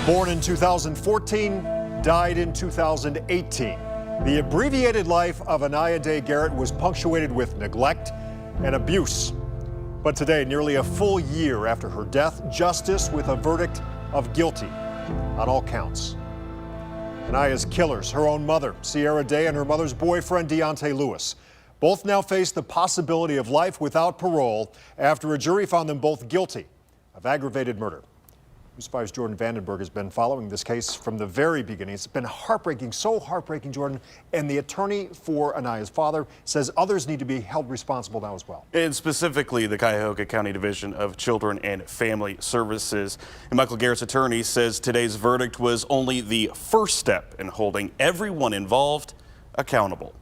Born in 2014, died in 2018. The abbreviated life of Aniya Day Garrett was punctuated with neglect and abuse. But today, nearly a full year after her death, justice with a verdict of guilty on all counts. Aniya's killers, her own mother, Sierra Day, and her mother's boyfriend, Deontay Lewis, both now face the possibility of life without parole after a jury found them both guilty of aggravated murder. News 5's Jordan Vandenberg has been following this case from the very beginning. It's been heartbreaking, so heartbreaking, Jordan. And the attorney for Aniya's father says others need to be held responsible now as well. And specifically the Cuyahoga County Division of Children and Family Services. And Michael Garrett's attorney says today's verdict was only the first step in holding everyone involved accountable.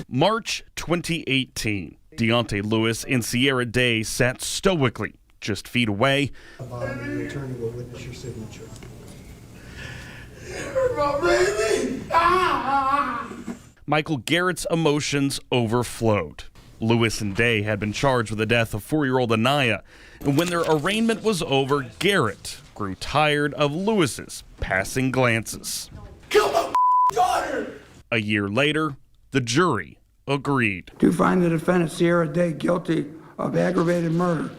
March 2018, Deontay Lewis and Sierra Day sat stoically just feet away. The attorney will witness your signature. Michael Garrett's emotions overflowed. Lewis and Day had been charged with the death of 4-year-old Aniya, and when their arraignment was over, Garrett grew tired of Lewis's passing glances. Kill my daughter! A year later, the jury agreed. To find the defendant Sierra Day guilty of aggravated murder.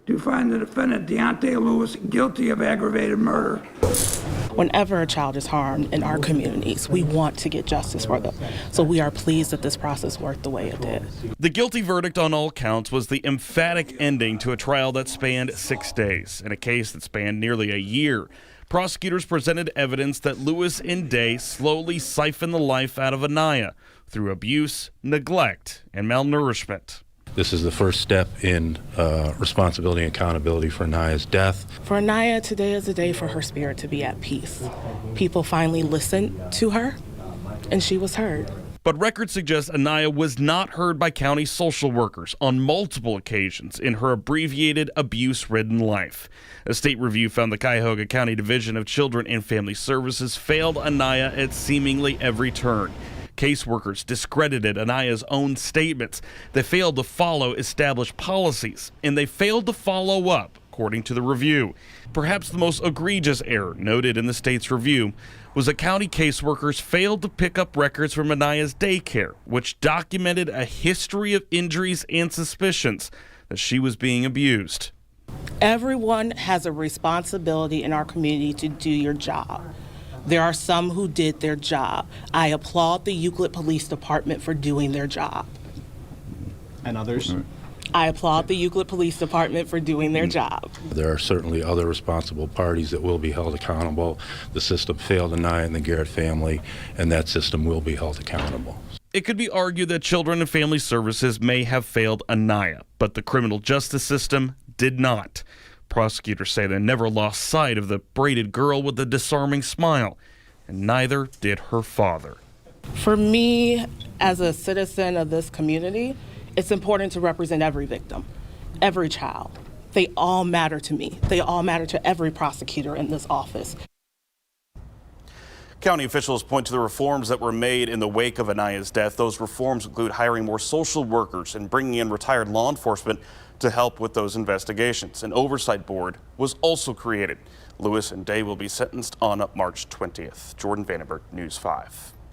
To find the defendant Deontay Lewis guilty of aggravated murder. Whenever a child is harmed in our communities, we want to get justice for them. So we are pleased that this process worked the way it did. The guilty verdict on all counts was the emphatic ending to a trial that spanned 6 days. In a case that spanned nearly a year, prosecutors presented evidence that Lewis and Day slowly siphoned the life out of Aniya through abuse, neglect, and malnourishment. This is the first step in responsibility and accountability for Aniya's death. For Aniya, today is a day for her spirit to be at peace. People finally listened to her, and she was heard. But records suggest Aniya was not heard by county social workers on multiple occasions in her abbreviated, abuse-ridden life. A state review found the Cuyahoga County Division of Children and Family Services failed Aniya at seemingly every turn. Caseworkers discredited Aniya's own statements. They failed to follow established policies, and they failed to follow up, according to the review. Perhaps the most egregious error noted in the state's review was that county caseworkers failed to pick up records from Aniya's daycare, which documented a history of injuries and suspicions that she was being abused. Everyone has a responsibility in our community to do your job. There are some who did their job. I applaud the Euclid Police Department for doing their job. And others? I applaud the Euclid Police Department for doing their job. There are certainly other responsible parties that will be held accountable. The system failed Aniya and the Garrett family, and that system will be held accountable. It could be argued that Children and Family Services may have failed Aniya, but the criminal justice system did not. Prosecutors say they never lost sight of the braided girl with the disarming smile, and neither did her father. For me, as a citizen of this community, it's important to represent every victim, every child. They all matter to me. They all matter to every prosecutor in this office. County officials point to the reforms that were made in the wake of Aniya's death. Those reforms include hiring more social workers and bringing in retired law enforcement to help with those investigations. An oversight board was also created. Lewis and Day will be sentenced on March 20th. Jordan Vandenberg, News 5.